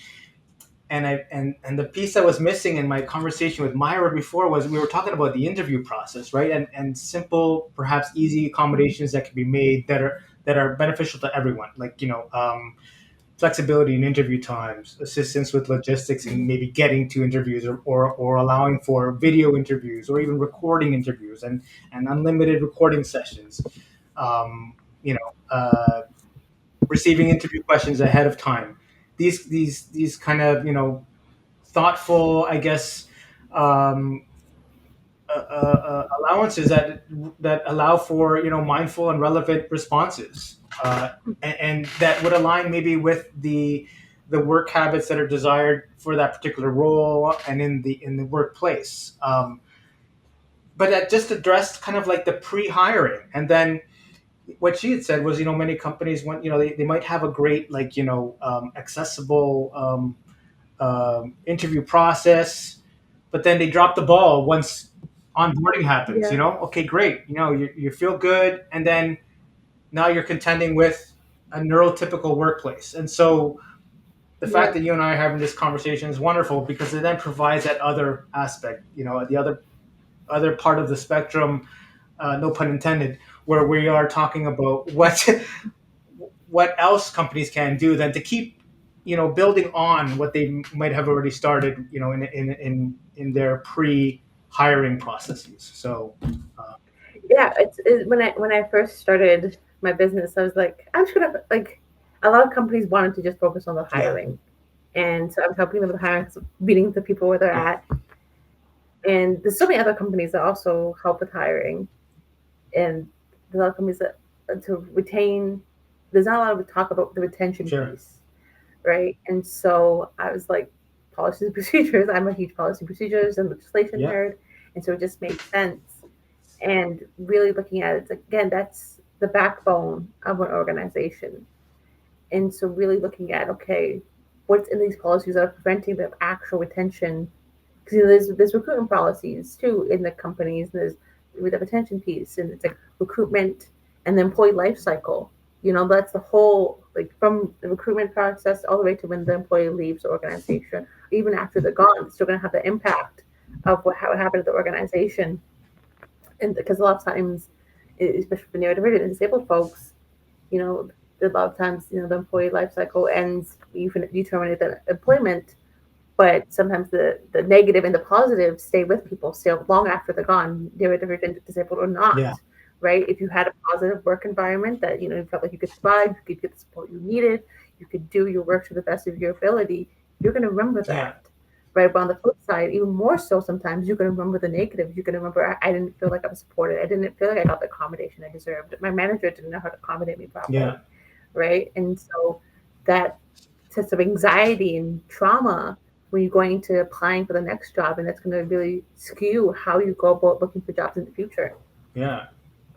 the piece that was missing in my conversation with Myra before was we were talking about the interview process, right? And simple, perhaps easy accommodations that can be made that are beneficial to everyone, like, flexibility in interview times, assistance with logistics and maybe getting to interviews, or allowing for video interviews or even recording interviews, and unlimited recording sessions. Um, you know, receiving interview questions ahead of time. These kind of, thoughtful, I guess, um, allowances that allow for, mindful and relevant responses, and that would align maybe with the work habits that are desired for that particular role and in the workplace. But that just addressed kind of like the pre-hiring, and then what she had said was, many companies want, they might have a great, like, accessible, interview process, but then they drop the ball once onboarding happens. Yeah, Okay, great. You feel good, and then now you're contending with a neurotypical workplace, and so the fact yeah, that you and I are having this conversation is wonderful because it then provides that other aspect, the other part of the spectrum, no pun intended, where we are talking about what else companies can do than to keep building on what they might have already started, in their pre-hiring processes. So yeah. When I first started my business, I was like, I'm just gonna like. A lot of companies wanted to just focus on the yeah, hiring, and so I was helping them with hiring, so meeting the people where they're yeah, at. And there's so many other companies that also help with hiring, and there's a lot of companies that to retain. There's not a lot of talk about the retention sure, piece, right? And so I was like, policies and procedures. I'm a huge policy procedures and legislation yeah, nerd, and so it just made sense. And really looking at it, again, that's the backbone of an organization. And so really looking at, okay, what's in these policies that are preventing the actual retention? Because there's recruitment policies too in the companies. And there's with the retention piece, and it's like recruitment and the employee life cycle. That's the whole, like, from the recruitment process all the way to when the employee leaves the organization. Even after they're gone, it's still going to have the impact of how it happened to the organization. And because a lot of times, especially for neurodivergent and disabled folks, you know, a lot of times, the employee life cycle ends, you terminate the employment, but sometimes the negative and the positive stay with people, stay long after they're gone, neurodivergent, disabled or yeah, not, right? If you had a positive work environment that, you felt like you could thrive, you could get the support you needed, you could do your work to the best of your ability, you're going to remember yeah, that. Right, but on the flip side, even more so, sometimes you're going to remember the negative. You're going to remember, I didn't feel like I was supported. I didn't feel like I got the accommodation I deserved. My manager didn't know how to accommodate me yeah, properly, right? And so that sense of anxiety and trauma when you're going to applying for the next job, and that's going to really skew how you go about looking for jobs in the future. yeah.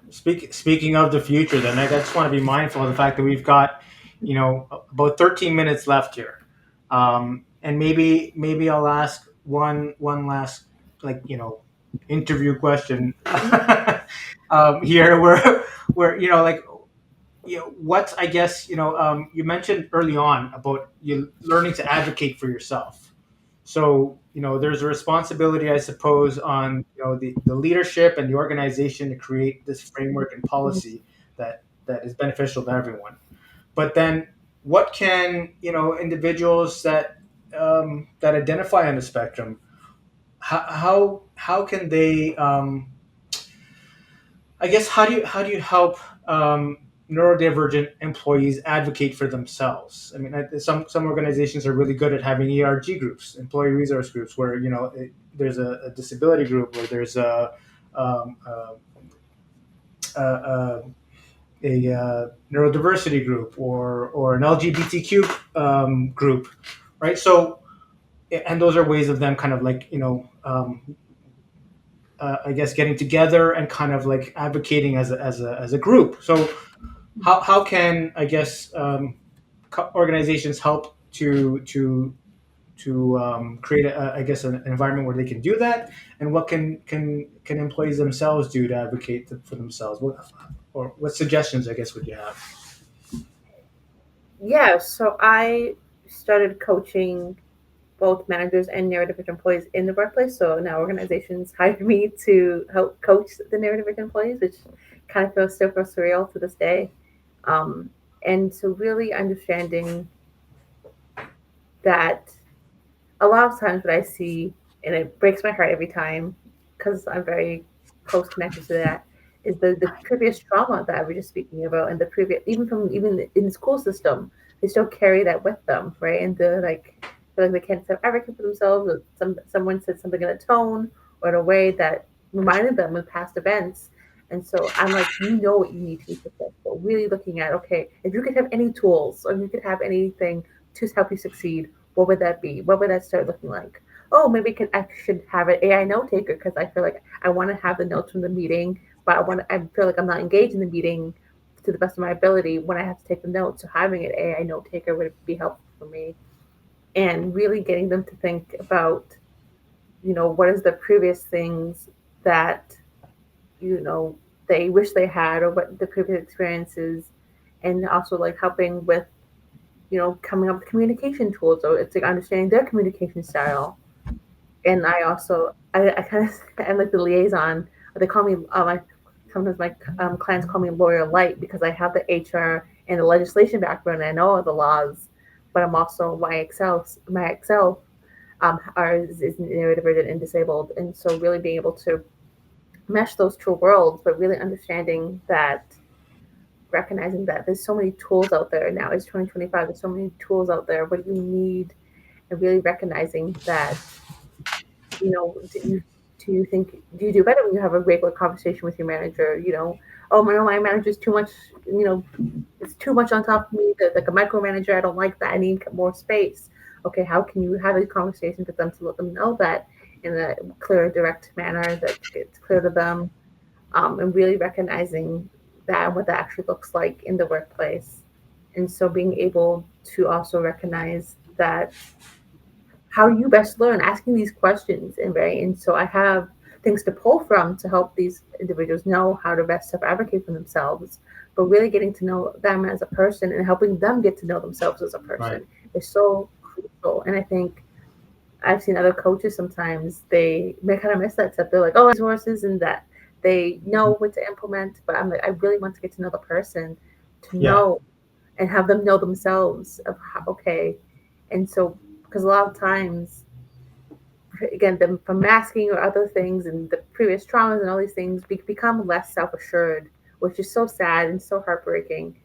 Speaking of the future, then I just want to be mindful of the fact that we've got, about 13 minutes left here, and maybe I'll ask one last, like, interview question, Mhm. here, where like, what's, I guess, you mentioned early on about you learning to advocate for yourself. So, there's a responsibility, I suppose, on, the leadership and the organization to create this framework and Mhm. policy that is beneficial to everyone. But then, what can, individuals that identify on the spectrum, how can they, I guess, how do you help, neurodivergent employees advocate for themselves? I mean, some organizations are really good at having ERG groups, employee resource groups, where, there's a disability group, or there's um, uh, uh, a neurodiversity group, or an LGBTQ, group, right? So, and those are ways of them kind of like, I guess, getting together and kind of like advocating as a group. So how can, I guess, organizations help to create I guess, an environment where they can do that, and what can employees themselves do to advocate for themselves? Or what suggestions, I guess, would you have? Yeah, so I started coaching both managers and neurodivergent employees in the workplace. So now organizations hire me to help coach the neurodivergent employees, which kind of still feels surreal to this day. Um, and so really understanding that a lot of times what I see, and it breaks my heart every time because I'm very close connected to that, is the previous trauma that I was just speaking about, and the previous, even in the school system, they still carry that with them, right? And they're like, feel like they can't advocate for themselves, or someone said something in a tone or in a way that reminded them of past events. And so I'm like, you know what you need to be successful. Really looking at, okay, if you could have any tools or you could have anything to help you succeed, what would that be? What would that start looking like? Oh, maybe I should have an AI note taker because I feel like I want to have the notes from the meeting, but I feel like I'm not engaged in the meeting to the best of my ability when I have to take the notes. So having an AI note taker would be helpful for me, and really getting them to think about, what is the previous things that you know they wish they had or what the previous experiences, and also like helping with coming up with communication tools. So it's like understanding their communication style. And I also I kind of I'm like the liaison. They call me my sometimes my clients call me lawyer light because I have the HR and the legislation background. And I know all the laws, but I'm also my Excel is neurodivergent and disabled, and so really being able to mesh those two worlds, but really understanding that, recognizing that there's so many tools out there now. It's 2025. There's so many tools out there. What do you need? And really recognizing that, do you think do you do better when you have a regular conversation with your manager? Oh, my manager's too much. It's too much on top of me. Like a micromanager. I don't like that. I need more space. Okay, how can you have a conversation with them to let them know that in a clear, direct manner that it's clear to them, and really recognizing that and what that actually looks like in the workplace. And so being able to also recognize that how you best learn, asking these questions, and right. And so I have things to pull from to help these individuals know how to best self advocate for themselves, but really getting to know them as a person and helping them get to know themselves as a Right. person is so crucial. And I think I've seen other coaches sometimes they kind of miss that step. They're like, oh, resources and that they know what to implement, but I'm like, I really want to get to know the person, to Yeah. know and have them know themselves of how, okay. And so because a lot of times, again, them from masking or other things and the previous traumas and all these things become less self-assured, which is so sad and so heartbreaking,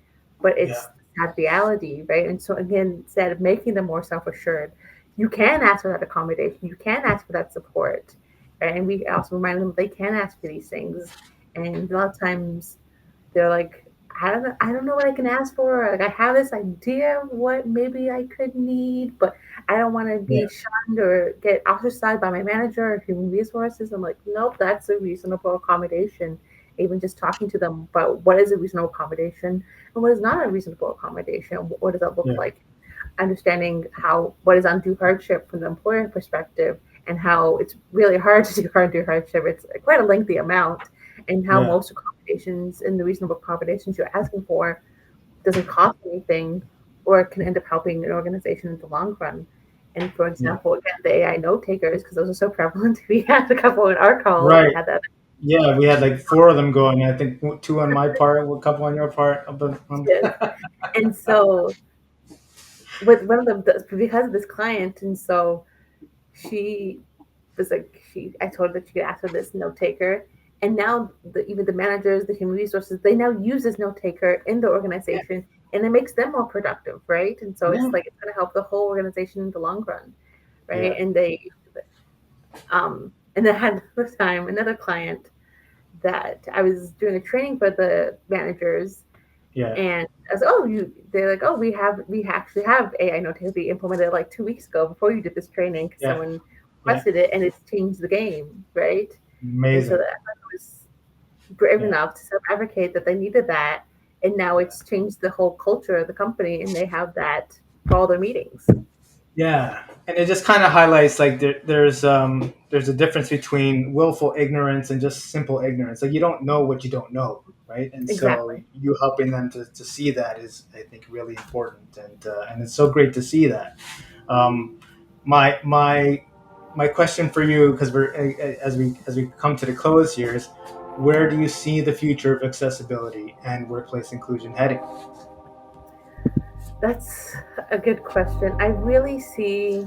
but Yeah. it's sad reality, right? And so again, instead of making them more self-assured, you can ask for that accommodation, you can ask for that support, right? And we also remind them they can ask for these things. And a lot of times they're like, I don't know what I can ask for. Like I have this idea of what maybe I could need, but I don't want to Yeah. be shunned or get ostracized by my manager or human resources. I'm like, nope, that's a reasonable accommodation. Even just talking to them about what is a reasonable accommodation and what is not a reasonable accommodation. What does that look Yeah. like? Understanding how what is undue hardship from the employer perspective, and how it's really hard to do undue hardship. It's quite a lengthy amount, and how Yeah. most accommodations and the reasonable accommodations you're asking for doesn't cost anything, or it can end up helping an organization in the long run. And for Yeah. example, again, the AI note takers, because those are so prevalent. We had a couple in our call. We Right. had that. Yeah. We had like four of them going. I think two on my part, a couple on your part. Of the, Yes. And so with one of them, because of this client, and so she was like, I told her that she could ask for this note taker. And now even the managers, the human resources, they now use this note taker in the yeah. organization, and it makes them more productive, right? And so Yeah. it's like it's going to help the whole organization in the long run, right? Yeah. And then I had this time another client that I was doing a training for the managers, Yeah. and I was like, oh, they're like, oh, we actually have AI note taker. We implemented it like 2 weeks ago before you did this training because Yeah. someone Yeah. requested it, and it's changed the game, right? And so Amazing. that I was brave Yeah. enough to self advocate that they needed that, and now Yeah. it's changed the whole culture of the company, and they have that for all their meetings. Yeah, and it just kind of highlights like there's a difference between willful ignorance and just simple ignorance. Like you don't know what you don't know, right? And so Exactly. you helping them to see that is, I think, really important, and it's so great to see that. Um, my my my question for you, because we're as we come to the close here, is where do you see the future of accessibility and workplace inclusion heading? That's a good question. I really see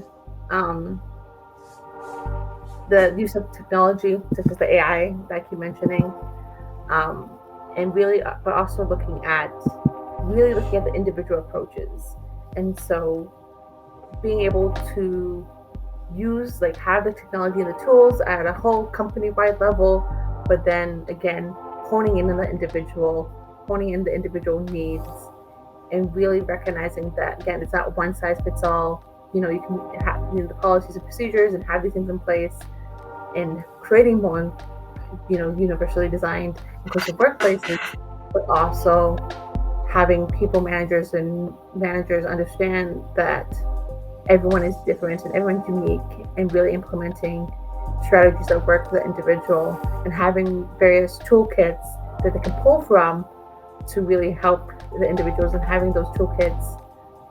um, the use of technology, such as the AI that I keep mentioning, um, and really, but also looking at the individual approaches. And so being able to use, like, have the technology and the tools at a whole company wide level, but then again, honing in the individual needs, and really recognizing that, again, it's not one size fits all. You can have the policies and procedures and have these things in place, and creating more universally designed inclusive workplaces, but also having people managers and managers understand that everyone is different and everyone's unique, and really implementing strategies that work for the individual, and having various toolkits that they can pull from to really help the individuals, and having those toolkits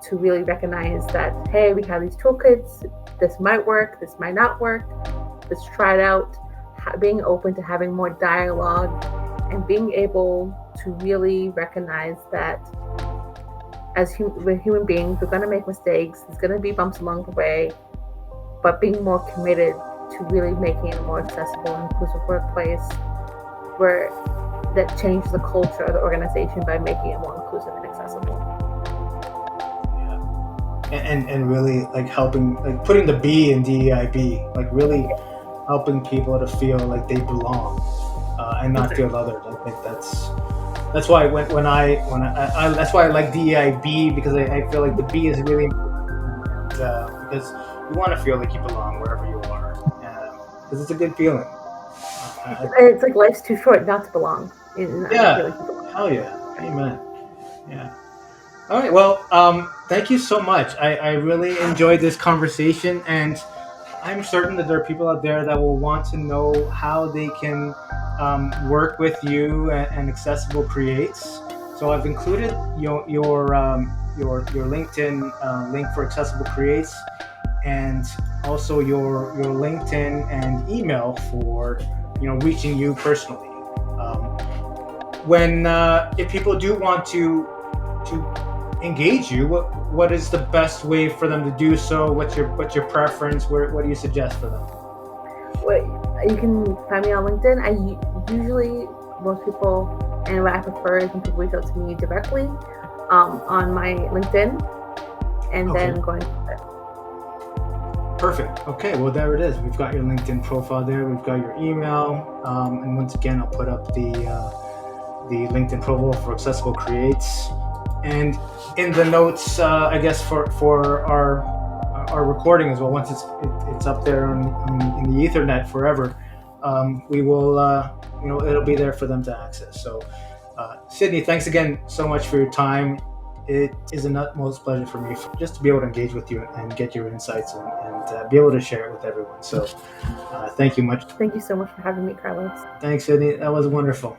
to really recognize that, hey, we have these toolkits, this might work, this might not work, let's try it out. Being open to having more dialogue and being able to really recognize that we're human beings, we're going to make mistakes, there's going to be bumps along the way, but being more committed to really making it a more accessible and inclusive workplace where that changes the culture of the organization by making it more inclusive and accessible. And really like helping, like putting the B in DEIB, like really helping people to feel like they belong, and not feel othered. I think that's why when I that's why I like DEIB, because I feel like the B is really important, because you want to feel like you belong wherever you are, because it's a good feeling. It's like life's too short not to belong. And not to feel Yeah, like you belong. hell yeah, amen. Yeah. All right. Well, thank you so much. I really enjoyed this conversation, and I'm certain that there are people out there that will want to know how they can work with you and Accessible Creates. So I've included your LinkedIn link for Accessible Creates, and also your LinkedIn and email for reaching you personally. Um, when if people do want to engage you, what is the best way for them to do so? What's your preference? What do you suggest for them? Wait, you can find me on LinkedIn. Usually, most people, and what I prefer is when people reach out to me directly on my LinkedIn, and Okay, then going from there. perfect. Okay, well there it is. We've got your LinkedIn profile there. We've got your email, and once again, I'll put up the LinkedIn profile for Accessible Creates, and in the notes, I guess for our recording as well. Once it's up there in the Ethernet forever, we will it'll be there for them to access. So, Sydney, thanks again so much for your time. It is an utmost pleasure for me just to be able to engage with you and get your insights, and be able to share it with everyone. So, thank you much. Thank you so much for having me, Carlos. Thanks, Sydney. That was wonderful.